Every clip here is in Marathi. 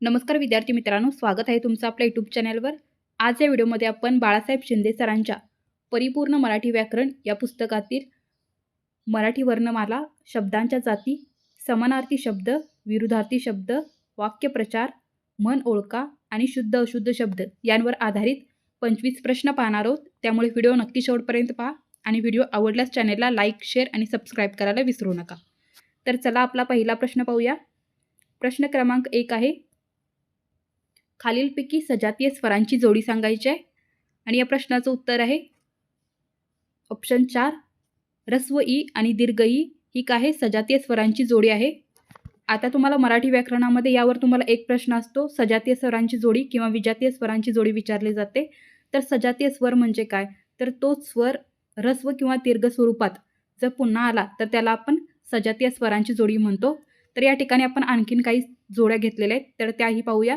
नमस्कार विद्यार्थी मित्रांनो, स्वागत आहे तुमचं आपल्या यूट्यूब चॅनलवर। आज या व्हिडिओमध्ये आपण बाळासाहेब शिंदे सरांच्या परिपूर्ण मराठी व्याकरण या पुस्तकातील मराठी वर्णमाला, शब्दांच्या जाती, समानार्थी शब्द, विरुद्धार्थी शब्द, वाक्यप्रचार, म्हण ओळखा आणि शुद्ध अशुद्ध शब्द यांवर आधारित 25 प्रश्न पाहणार आहोत। त्यामुळे व्हिडिओ नक्की शेवटपर्यंत पहा आणि व्हिडिओ आवडल्यास चॅनलला लाईक, शेअर आणि सबस्क्राईब करायला विसरू नका। तर चला आपला पहिला प्रश्न पाहूया। प्रश्न क्रमांक 1 आहे, खालीलपैकी सजातीय स्वरांची जोडी सांगायची आहे आणि या प्रश्नाचं उत्तर आहे ऑप्शन 4, ऱ्स्व ई आणि दीर्घ ई ही काय आहे, सजातीय स्वरांची जोडी आहे। आता तुम्हाला मराठी व्याकरणामध्ये यावर तुम्हाला एक प्रश्न असतो, सजातीय स्वरांची जोडी किंवा विजातीय स्वरांची जोडी विचारली जाते। तर सजातीय स्वर म्हणजे काय, तर तो स्वर ऱ्स्व किंवा दीर्घ स्वरूपात जर पुन्हा आला तर त्याला आपण सजातीय स्वरांची जोडी म्हणतो। तर या ठिकाणी आपण आणखीन काही जोड्या घेतलेल्या आहेत, तर त्याही पाहूया।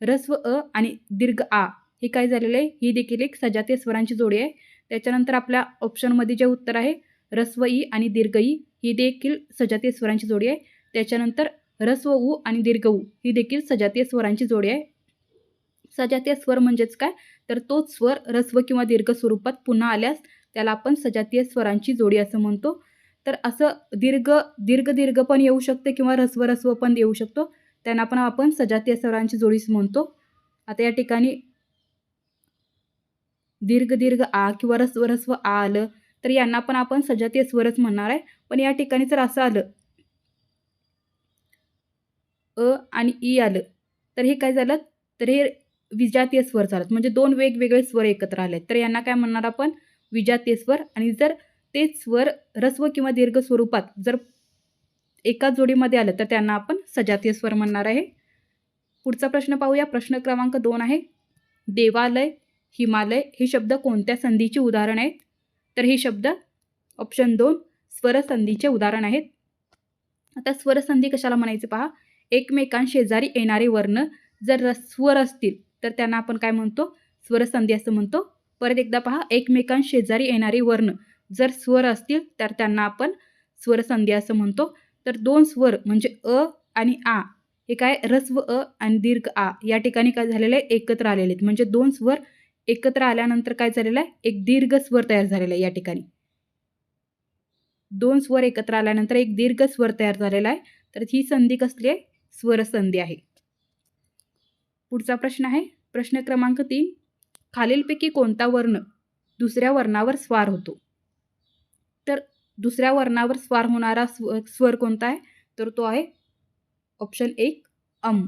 ऱ्स्व अ आणि दीर्घ आ हे काय झालेलं आहे, ही देखील एक सजातीय स्वरांची जोडी आहे। त्याच्यानंतर आपल्या ऑप्शनमध्ये जे उत्तर आहे ऱ्स्व ई आणि दीर्घ ई ही देखील सजातीय स्वरांची जोडी आहे। त्याच्यानंतर ऱ्स्व उ आणि दीर्घ उ ही देखील सजातीय स्वरांची जोडी आहे। सजातीय स्वर म्हणजेच काय, तर तोच स्वर ऱ्स्व किंवा दीर्घ स्वरूपात पुन्हा आल्यास त्याला आपण सजातीय स्वरांची जोडी असं म्हणतो। तर असं दीर्घ दीर्घ दीर्घ पण येऊ शकते किंवा ऱ्स्व ऱ्स्व पण येऊ शकतो, त्यांना पण आपण सजातीय स्वरांची जोडीच म्हणतो। आता या ठिकाणी दीर्घ दीर्घ आ किंवा ऱ्स्व ऱ्स्व आ आलं तर यांना पण आपण सजातीय स्वरच म्हणणार आहे। पण या ठिकाणी जर असं आलं अ आणि ई आलं तर हे काय झालं, तर हे विजातीय स्वर झालं, म्हणजे दोन वेगवेगळे स्वर एकत्र आले तर यांना काय म्हणणार आपण, विजातीय स्वर। आणि जर तेच स्वर ऱ्स्व किंवा दीर्घ स्वरूपात जर एका जोडीमध्ये आलं तर त्यांना आपण सजातीय स्वर म्हणणार आहे। पुढचा प्रश्न पाहूया। प्रश्न क्रमांक 2 आहे, देवालय, हिमालय हे शब्द कोणत्या संधीची उदाहरण आहेत, तर हे शब्द ऑप्शन 2 स्वरसंधीचे उदाहरण आहेत। आता स्वरसंधी कशाला म्हणायचे पहा, एकमेकांशेजारी येणारे वर्ण जर स्वर असतील तर त्यांना आपण काय म्हणतो, स्वरसंधी असं म्हणतो। परत एकदा पहा, एकमेकांशेजारी येणारे वर्ण जर स्वर असतील तर त्यांना आपण स्वरसंधी असं म्हणतो। तर दोन स्वर म्हणजे अ आणि आ हे काय, ऱ्स्व अ आणि दीर्घ आ या ठिकाणी काय झालेलं आहे, एकत्र आलेले आहेत, म्हणजे दोन स्वर एकत्र आल्यानंतर काय झालेलं आहे, एक दीर्घ स्वर तयार झालेला आहे। या ठिकाणी दोन स्वर एकत्र आल्यानंतर एक दीर्घ स्वर तयार झालेला आहे, तर ही संधी कसली आहे, स्वरसंधी आहे। पुढचा प्रश्न आहे, प्रश्न क्रमांक 3, खालीलपैकी कोणता वर्ण दुसऱ्या वर्णावर स्वार होतो, तर दुसऱ्या वर्णावर स्वार होणारा स्वर कोणता आहे, तर तो आहे ऑप्शन 1 अम।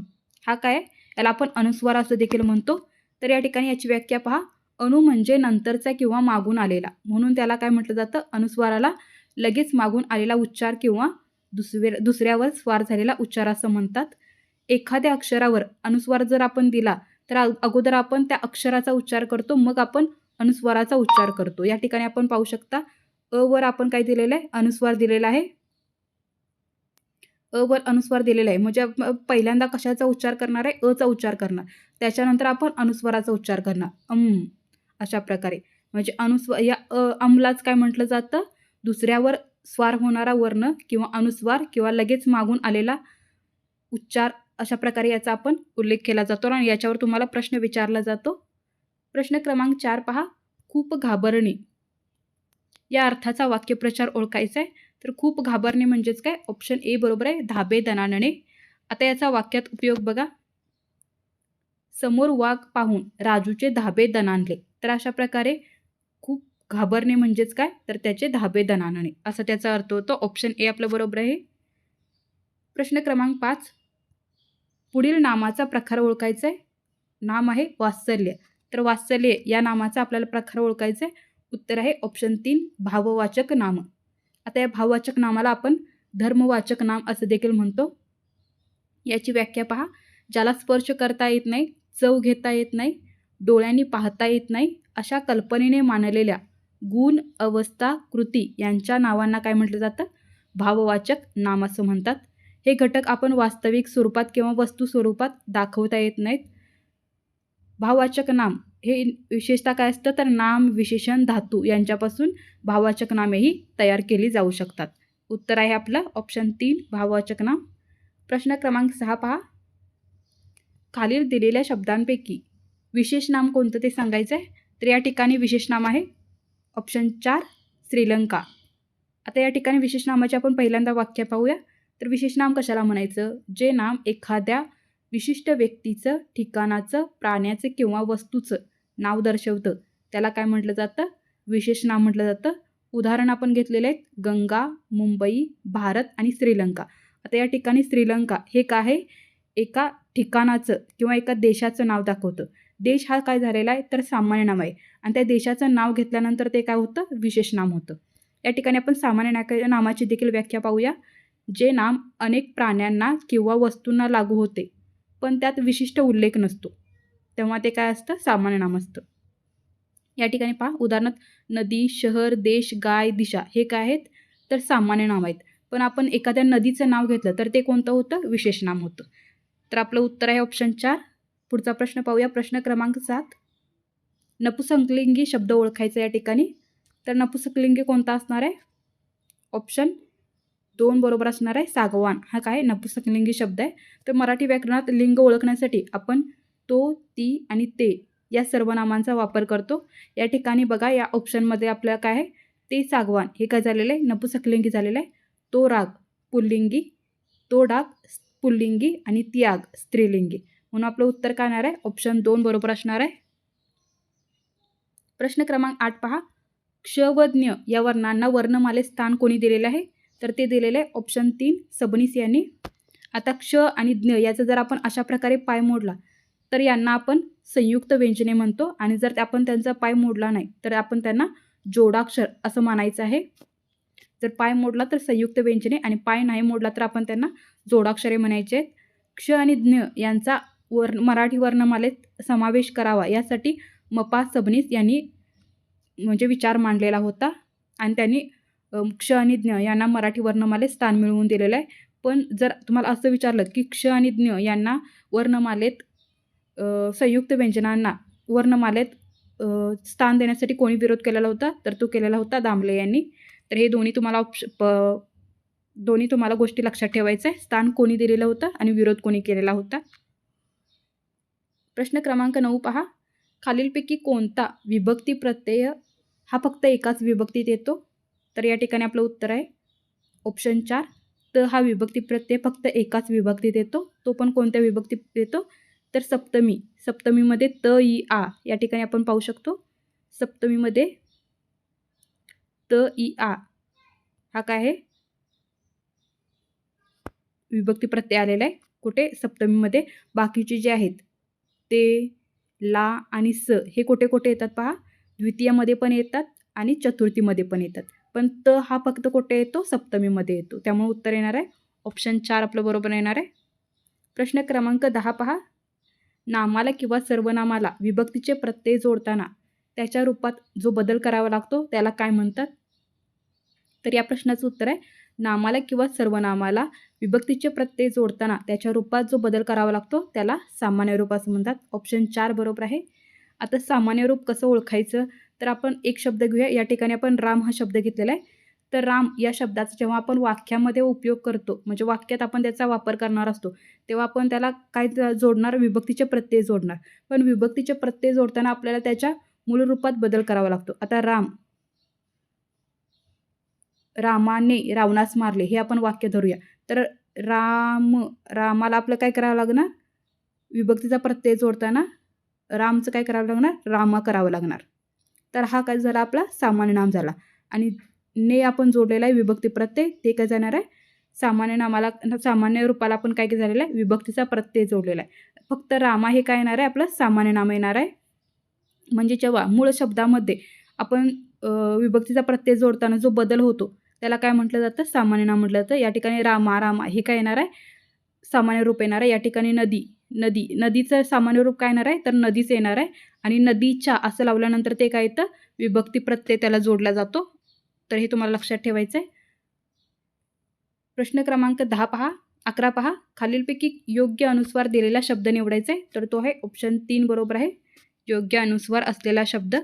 हा काय, याला आपण अनुस्वार असं देखील म्हणतो। तर या ठिकाणी याची व्याख्या पहा, अनु म्हणजे नंतरचा किंवा मागून आलेला, म्हणून त्याला काय म्हटलं जातं, अनुस्वाराला लगेच मागून आलेला उच्चार किंवा दुसऱ्यावर स्वार झालेला उच्चार असं म्हणतात। एखाद्या अक्षरावर अनुस्वार जर आपण दिला तर अगोदर आपण त्या अक्षराचा उच्चार करतो, मग आपण अनुस्वाराचा उच्चार करतो। या ठिकाणी आपण पाहू शकता, अ वर आपण काय दिलेलं आहे, अनुस्वार दिलेला आहे। अ वर अनुस्वार दिलेला आहे, म्हणजे पहिल्यांदा कशाचा उच्चार करणार आहे, अ चा उच्चार करणार, त्याच्यानंतर आपण अनुस्वाराचा उच्चार करणार अशा प्रकारे। म्हणजे या अमलाच काय म्हटलं जातं, दुसऱ्यावर स्वार होणारा वर्ण किंवा अनुस्वार किंवा लगेच मागून आलेला उच्चार, अशा प्रकारे याचा आपण उल्लेख केला जातो आणि याच्यावर तुम्हाला प्रश्न विचारला जातो। प्रश्न क्रमांक 4 पहा, खूप घाबरणे या अर्थाचा वाक्यप्रचार ओळखायचा आहे। तर खूप घाबरणे म्हणजेच काय, ऑप्शन ए बरोबर आहे, धाबे दणाणणे। आता याचा वाक्यात उपयोग बघा, समोर वाघ पाहून राजूचे धाबे दणाणले। तर अशा प्रकारे खूप घाबरणे म्हणजेच काय, तर त्याचे धाबे दणाणणे असा त्याचा अर्थ होतो। ऑप्शन ए आपलं बरोबर आहे। प्रश्न क्रमांक 5, पुढील नामाचा प्रकार ओळखायचा आहे। नाम आहे वात्सल्य, तर वात्सल्य या नामाचा आपल्याला प्रकार ओळखायचा आहे। उत्तर आहे ऑप्शन 3 भाववाचक नाम। आता या भाववाचक नामाला आपण धर्मवाचक नाम असं देखील म्हणतो। याची व्याख्या पहा, ज्याला स्पर्श करता येत नाही, चव घेता येत नाही, डोळ्यांनी पाहता येत नाही, अशा कल्पनेने मानलेल्या गुण, अवस्था, कृती यांच्या नावांना काय म्हटलं जातं, भाववाचक नाम असं म्हणतात। हे घटक आपण वास्तविक स्वरूपात किंवा वस्तू स्वरूपात दाखवता येत नाहीत। भाववाचक नाम हे विशेषतः काय असतं, तर नाम, विशेषण, धातू यांच्यापासून भाववाचक नामेही तयार केली जाऊ शकतात। उत्तर आहे आपलं ऑप्शन 3 भाववाचक नाम। प्रश्न क्रमांक 6 पहा, खालील दिलेल्या शब्दांपैकी विशेष नाम कोणतं ते सांगायचं आहे. तर या ठिकाणी विशेष नाम आहे ऑप्शन 4 श्रीलंका. आता या ठिकाणी विशेष नामाचे आपण पहिल्यांदा वाक्य पाहूया. तर विशेष नाम कशाला म्हणायचं? जे नाम एखाद्या विशिष्ट व्यक्तीचं, ठिकाणाचं, प्राण्याचं किंवा वस्तूचं नाव दर्शवतं त्याला काय म्हटलं जातं? विशेष नाम म्हटलं जातं. उदाहरण आपण घेतलेले आहेत गंगा, मुंबई, भारत आणि श्रीलंका. आता या ठिकाणी श्रीलंका हे काय आहे? एका ठिकाणाचं किंवा एका देशाचं नाव दाखवतं. देश हा काय झालेला आहे? तर सामान्य नाम आहे आणि त्या देशाचं नाव घेतल्यानंतर ते काय होतं? विशेष नाम होतं. या ठिकाणी आपण सामान्य नामाची देखील व्याख्या पाहूया. जे नाम अनेक प्राण्यांना किंवा वस्तूंना लागू होते पण त्यात विशिष्ट उल्लेख नसतो तेव्हा ते काय असतं? सामान्य नाम असतं. या ठिकाणी पहा उदाहरणार्थ नदी, शहर, देश, गाय, दिशा हे काय आहेत? तर सामान्य नाम आहेत. पण आपण एखाद्या नदीचं नाव घेतलं तर ते कोणतं होतं? विशेष नाम होतं. तर आपलं उत्तर आहे ऑप्शन 4. पुढचा प्रश्न पाहूया. प्रश्न क्रमांक 7. नपुंसकलिंगी शब्द ओळखायचा या ठिकाणी. तर नपुंसकलिंगी कोणता असणार आहे? ऑप्शन 2 बरोबर असणार आहे सागवान. हा काय नपुंसकलिंगी शब्द आहे. तर मराठी व्याकरणात लिंग ओळखण्यासाठी आपण तो, ती आणि ते या सर्वनामांचा वापर करतो. या ठिकाणी बघा या ऑप्शनमध्ये आपल्याला काय आहे? ते सागवान हे काय झालेलं आहे? नपुंसकलिंगी झालेलं आहे. तो राग पुल्लिंगी, तो डाग पुल्लिंगी आणि ती आग स्त्रीलिंगी. म्हणून आपलं उत्तर काय येणार आहे? ऑप्शन 2 बरोबर असणार आहे. प्रश्न क्रमांक 8 पहा. क्ष व ज्ञ या वर्णांना वर्णमालेत स्थान कोणी दिलेलं आहे? तर ते दिलेलं आहे ऑप्शन 3 सबनीस यांनी. आता क्ष आणि ज्ञ याचा जर आपण अशा प्रकारे पाय मोडला तर यांना आपण संयुक्त व्यंजने म्हणतो आणि जर आपण त्यांचा पाय मोडला नाही तर आपण त्यांना जोडाक्षर असं मानायचं आहे. जर पाय मोडला तर संयुक्त व्यंजने आणि पाय नाही मोडला तर आपण त्यांना जोडाक्षरे म्हणायचे आहेत. क्ष आणि ज्ञ यांचा मराठी वर्णमालेत समावेश करावा यासाठी मपा सबनीस यांनी म्हणजे विचार मांडलेला होता आणि त्यांनी क्ष आणि ज्ञ यांना मराठी वर्णमालेत स्थान मिळवून दिलेलं आहे. पण जर तुम्हाला असं विचारलं की क्ष आणि ज्ञ यांना वर्णमालेत संयुक्त व्यंजनांना वर्णमालेत स्थान देण्यासाठी कोणी विरोध केलेला होता? तर तो केलेला होता दामले यांनी. तर हे दोन्ही तुम्हाला गोष्टी लक्षात ठेवायचं आहे. स्थान कोणी दिलेलं होतं आणि विरोध कोणी केलेला होता. प्रश्न क्रमांक 9 पहा. खालीलपैकी कोणता विभक्ती प्रत्यय हा फक्त एकाच विभक्तीत येतो? तर या ठिकाणी आपलं उत्तर आहे ऑप्शन 4 त हा विभक्ती प्रत्यय फक्त एकाच विभक्तीत येतो. तो पण कोणत्या विभक्तीत येतो? तर सप्तमी. सप्तमीमध्ये त, इ, आ या ठिकाणी आपण पाहू शकतो. सप्तमीमध्ये त, इ, आ हा काय आहे? विभक्ती प्रत्यय आलेला आहे. कुठे? सप्तमीमध्ये. बाकीचे जे आहेत ते, ला आणि स हे कुठे कुठे येतात पहा? द्वितीयमध्ये पण येतात आणि चतुर्थीमध्ये पण येतात. पण त हा फक्त कुठे येतो? सप्तमीमध्ये येतो. त्यामुळे उत्तर येणार आहे ऑप्शन 4 आपलं बरोबर येणार आहे. प्रश्न क्रमांक 10 पहा. नामाला किंवा सर्वनामाला विभक्तीचे प्रत्यय जोडताना त्याच्या रूपात जो बदल करावा लागतो त्याला काय म्हणतात? तर या प्रश्नाचं उत्तर आहे नामाला किंवा सर्वनामाला विभक्तीचे प्रत्यय जोडताना त्याच्या रूपात जो बदल करावा लागतो त्याला सामान्य रूप असं म्हणतात. ऑप्शन 4 बरोबर आहे. आता सामान्य रूप कसं ओळखायचं? तर आपण एक शब्द घेऊया. या ठिकाणी आपण राम हा शब्द घेतलेला आहे. तर राम या शब्दाचा जेव्हा आपण वाक्यामध्ये उपयोग करतो म्हणजे वाक्यात आपण त्याचा वापर करणार असतो तेव्हा आपण त्याला काय जोडणार? विभक्तीचे प्रत्यय जोडणार. पण विभक्तीचे प्रत्यय जोडताना आपल्याला त्याच्या मूळ रूपात बदल करावा लागतो. आता रामाने रावणास मारले हे आपण वाक्य धरूया. तर रामाला आपलं काय करावं लागणार? विभक्तीचा प्रत्यय जोडताना रामचं काय करावं लागणार? रामा करावं लागणार. तर हा काय झाला? आपला सामान्य नाम झाला. आणि ने आपण जोडलेला आहे विभक्ती प्रत्यय ते काय जाणार आहे? सामान्य रूपाला आपण काय झालेलं आहे? विभक्तीचा प्रत्यय जोडलेला आहे. फक्त रामा हे काय येणार आहे? आपलं सामान्य नाम येणार आहे. म्हणजे जेव्हा मूळ शब्दामध्ये आपण विभक्तीचा प्रत्यय जोडताना जो बदल होतो त्याला काय म्हटलं जातं? सामान्य नाम म्हटलं जातं. या ठिकाणी रामा हे काय येणार आहे? सामान्य रूप येणार आहे. या ठिकाणी नदीचं सामान्य रूप काय येणार आहे? तर नदीच येणार आहे. आणि नदीच्या असं लावल्यानंतर ते काय येतं? विभक्ती प्रत्यय त्याला जोडला जातो. तर हे तुम्हाला लक्षात ठेवायचं आहे. प्रश्न क्रमांक 11 पहा. खालीलपैकी योग्य अनुस्वार दिलेला शब्द निवडायचा आहे. तर तो आहे ऑप्शन 3 बरोबर आहे. योग्य अनुस्वार असलेला शब्द.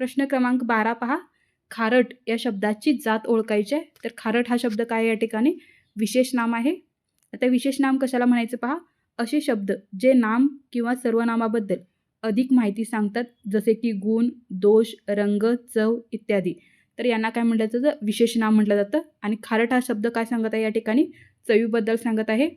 प्रश्न क्रमांक 12 पहा. खारट या शब्दाची जात ओळखायची आहे. तर खारट हा शब्द काय या ठिकाणी? विशेष नाम आहे. आता विशेष नाम कशाला म्हणायचं पहा? असे शब्द जे नाम किंवा सर्वनामाबद्दल अधिक माहिती सांगतात, जसे की गुण, दोष, रंग, चव इत्यादी. तर यांना काय म्हटलं जातं? विशेष नाम म्हटलं जातं. आणि खारट हा शब्द काय सांगत आहे या ठिकाणी? चवीबद्दल सांगत आहे.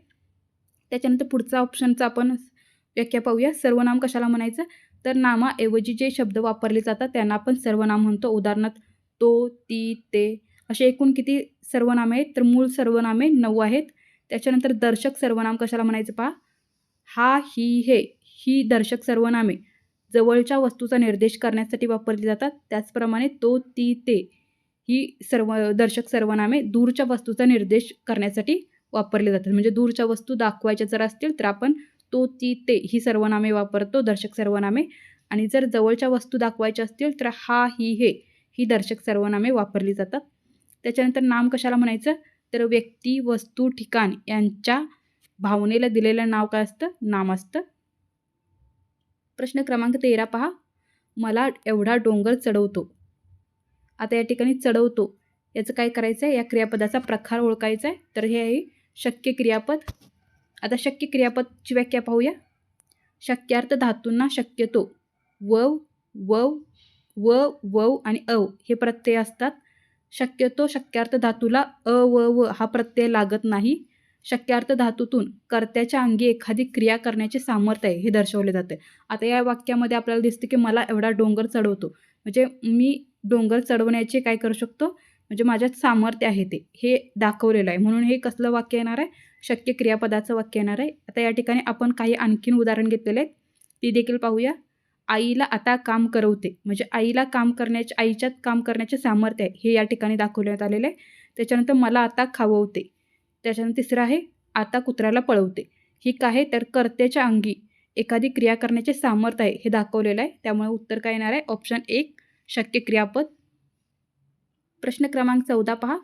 त्याच्यानंतर पुढचा ऑप्शनचा आपण व्याख्या पाहूया. सर्वनाम कशाला म्हणायचं? तर नामाऐवजी जे शब्द वापरले जातात त्यांना आपण सर्वनाम म्हणतो. उदाहरणार्थ तो, ती, ते असे एकूण किती सर्वनामे आहेत? तर मूळ सर्वनामे 9 आहेत. त्याच्यानंतर दर्शक सर्वनाम कशाला म्हणायचं पहा. हा, ही, हे ही दर्शक सर्वनामे जवळच्या वस्तूचा निर्देश करण्यासाठी वापरली जातात. त्याचप्रमाणे तो, ती, ते ही दर्शक सर्वनामे दूरच्या वस्तूचा निर्देश करण्यासाठी वापरले जातात. म्हणजे दूरच्या वस्तू दाखवायच्या जर असतील तर आपण तो, ती, ते ही सर्वनामे वापरतो, दर्शक सर्वनामे. आणि जर जवळच्या वस्तू दाखवायच्या असतील तर हा, ही, हे ही दर्शक सर्वनामे वापरली जातात. त्याच्यानंतर नाम कशाला म्हणायचं? तर व्यक्ती, वस्तू, ठिकाण यांच्या भावनेला दिलेलं नाव काय असतं? नाम असतं. प्रश्न क्रमांक 13 पहा. मला एवढा डोंगर चढवतो. आता या ठिकाणी चढवतो याचं काय करायचं आहे? या क्रियापदाचा प्रकार ओळखायचा आहे. तर हे आहे शक्य क्रियापद. आता शक्य क्रियापदची व्याख्या पाहूया. शक्यार्थ धातूंना शक्यतो वव, वव, वव आणि अव हे प्रत्यय असतात. शक्यतो शक्यार्थ धातूला अ, व हा प्रत्यय लागत नाही. शक्यार्थ धातूतून कर्त्याच्या अंगी एखादी क्रिया करण्याचे सामर्थ्य आहे हे दर्शवले जाते. आता या वाक्यामध्ये आपल्याला दिसते की मला एवढा डोंगर चढवतो. म्हणजे मी डोंगर चढवण्याचे काय करू शकतो? म्हणजे माझ्यात सामर्थ्य आहे ते हे दाखवलेलं आहे. म्हणून हे कसलं वाक्य येणार आहे? शक्य क्रियापदाचं वाक्य येणार आहे. आता या ठिकाणी आपण काही आणखीन उदाहरण घेतलेले आहेत, ती देखील पाहूया. आईला आता काम करवते. म्हणजे आईला आईच्यात काम करण्याचे सामर्थ्य आहे हे या ठिकाणी दाखवण्यात आलेलं आहे. त्याच्यानंतर मला आता खाववते. त्याच्यानंतर तिसरं आहे आता कुत्र्याला पळवते. ही काय आहे? तर कर्त्याच्या अंगी एखादी क्रिया करण्याचे सामर्थ्य आहे हे दाखवलेलं आहे. त्यामुळे उत्तर काय येणार आहे? ऑप्शन 1 शक्य क्रियापद. प्रश्न क्रमांक 14 पहा.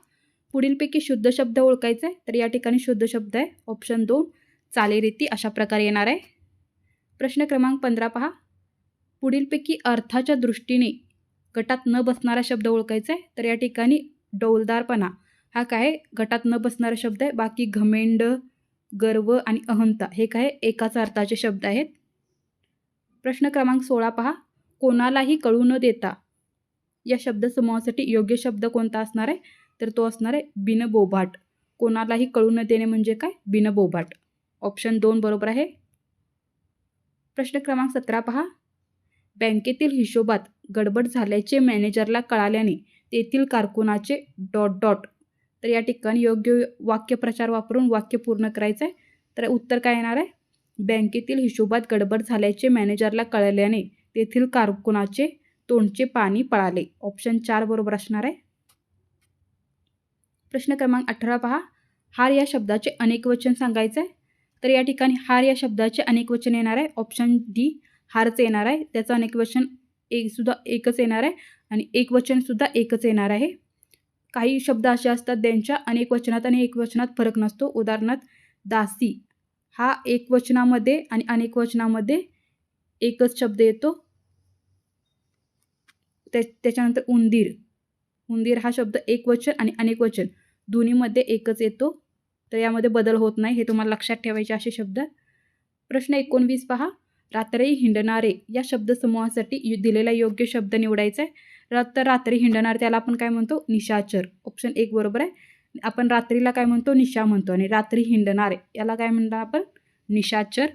पुढीलपैकी शुद्ध शब्द ओळखायचा आहे. तर या ठिकाणी शुद्ध शब्द आहे ऑप्शन 2 चालीरीती अशा प्रकारे येणार आहे. प्रश्न क्रमांक 15 पहा. पुढीलपैकी अर्थाच्या दृष्टीने गटात न बसणारा शब्द ओळखायचा आहे. तर या ठिकाणी डौलदारपणा हा काय गटात न बसणारा शब्द आहे. बाकी घमेंड, गर्व आणि अहंता हे काय एकाच अर्थाचे शब्द आहेत. प्रश्न क्रमांक 16 पहा. कोणालाही कळू न देता या शब्दसमूहासाठी योग्य शब्द कोणता असणार आहे? तर तो असणार आहे बिनबोभाट. कोणालाही कळू न देणे म्हणजे काय? बिनबोभाट. ऑप्शन 2 बरोबर आहे. प्रश्न क्रमांक 17 पहा. बँकेतील हिशोबात गडबड झाल्याचे मॅनेजरला कळाल्याने तेथील कारकुनाचे ... तर या ठिकाणी योग्य वाक्यप्रचार वापरून वाक्य पूर्ण करायचं आहे. तर उत्तर काय येणार आहे? बँकेतील हिशोबात गडबड झाल्याचे मॅनेजरला कळल्याने तेथील कारकुनाचे तोंडचे पाणी पळाले. ऑप्शन 4 बरोबर असणार आहे. प्रश्न क्रमांक 18 पहा. हार या शब्दाचे अनेक वचन सांगायचं आहे. तर या ठिकाणी हार या शब्दाचे अनेक वचन येणार आहे. ऑप्शन डी हारचं येणार आहे. त्याचं अनेक वचन एकच येणार आहे आणि एक वचनसुद्धा एकच येणार आहे. काही शब्द असे असतात त्यांच्या अनेक वचनात आणि एक वचनात फरक नसतो. उदाहरणार्थ दासी हा एक वचनामध्ये आणि अनेक वचनामध्ये एकच शब्द येतो. त्याच्यानंतर उंदीर हा शब्द एक वचन आणि अनेक वचन दोन्हीमध्ये एकच येतो. तर यामध्ये बदल होत नाही. हे तुम्हाला लक्षात ठेवायचे असे शब्द. प्रश्न 19 पहा. रात्री हिंडणारे या शब्दसमूहासाठी दिलेला योग्य शब्द निवडायचा आहे. तर रात्री हिंडणारे त्याला आपण काय म्हणतो? निशाचर. ऑप्शन 1 बरोबर आहे. आपण रात्रीला काय म्हणतो? निशा म्हणतो. आणि रात्री हिंडणारे याला काय म्हणणार आपण? निशाचर.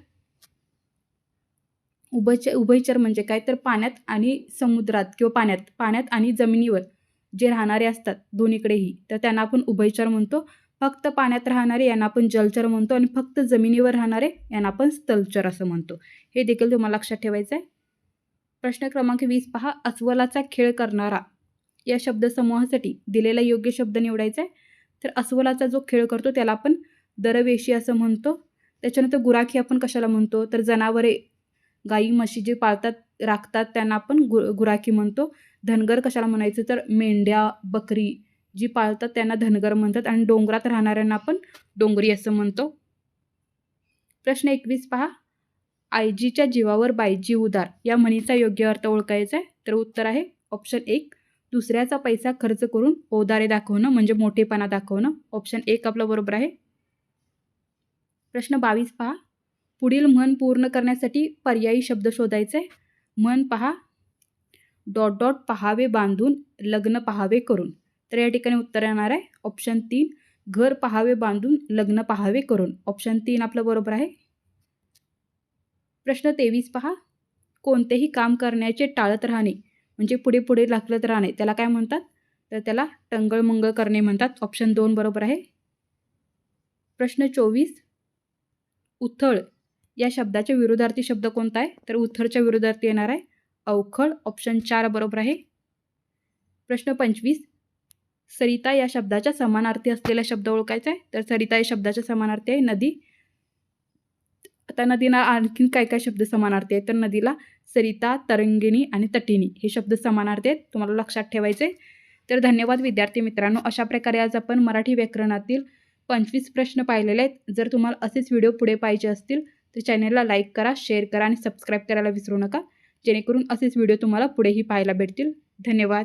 उभयचर म्हणजे काय? तर पाण्यात आणि समुद्रात किंवा पाण्यात आणि जमिनीवर जे राहणारे असतात दोन्हीकडेही, तर त्यांना आपण उभयचर म्हणतो. फक्त पाण्यात राहणारे यांना आपण जलचर म्हणतो आणि फक्त जमिनीवर राहणारे यांना आपण स्थलचर असं म्हणतो. हे देखील तुम्हाला लक्षात ठेवायचं आहे. प्रश्न क्रमांक 20 पहा. अस्वलाचा खेळ करणारा या शब्दसमूहासाठी दिलेला योग्य शब्द निवडायचा आहे. तर अस्वलाचा जो खेळ करतो त्याला आपण दरवेशी असं म्हणतो. त्याच्यानंतर गुराखी आपण कशाला म्हणतो? तर जनावरे गाई म्हशी जे पाळतात राखतात त्यांना आपण गुराखी म्हणतो. धनगर कशाला म्हणायचं? तर मेंढ्या बकरी जी पाळतात त्यांना धनगर म्हणतात आणि डोंगरात राहणाऱ्यांना आपण डोंगरी असं म्हणतो. प्रश्न 21 पहा. आईजीच्या जीवावर बाईजी उदार या म्हणीचा योग्य अर्थ ओळखायचा आहे. तर उत्तर आहे ऑप्शन 1 दुसऱ्याचा पैसा खर्च करून औदार्य दाखवणं म्हणजे मोठेपणा दाखवणं. ऑप्शन 1 आपलं बरोबर आहे. प्रश्न 22 पहा. पुढील म्हण पूर्ण करण्यासाठी पर्यायी शब्द शोधायचे. म्हण पहा, डॉट डॉट पहावे बांधून, लग्न पहावे करून. तर या ठिकाणी उत्तर येणार आहे ऑप्शन 3, घर पहावे बांधून, लग्न पहावे करून. ऑप्शन 3 आपलं बरोबर आहे. प्रश्न 23 पहा, कोणतेही काम करण्याचे टाळत राहणे म्हणजे पुढे पुढे ढकलत राहणे त्याला काय म्हणतात? तर त्याला टंगळमंगळ करणे म्हणतात. ऑप्शन 2 बरोबर आहे. प्रश्न 24, उथळ या शब्दाचे विरुद्धार्थी शब्द कोणता आहे? तर उथळच्या विरुद्धार्थी येणार आहे अवखळ. ऑप्शन 4 बरोबर आहे. प्रश्न 25, सरिता या शब्दाच्या समानार्थी असलेला शब्द ओळखायचा आहे. तर सरिता या शब्दाच्या समानार्थी आहे नदी. आता नदीला आणखीन काय काय शब्द समानार्थी आहेत? तर नदीला सरिता, तरंगिणी आणि तटिनी हे शब्द समानार्थी आहेत, तुम्हाला लक्षात ठेवायचे. तर धन्यवाद विद्यार्थी मित्रांनो. अशा प्रकारे आज आपण मराठी व्याकरणातील 25 प्रश्न पाहिलेले आहेत. जर तुम्हाला असेच व्हिडिओ पुढे पाहिजे असतील तर चॅनलला लाईक करा, शेअर करा आणि सबस्क्राईब करायला विसरू नका, जेणेकरून असेच व्हिडिओ तुम्हाला पुढेही पाहायला भेटतील. धन्यवाद.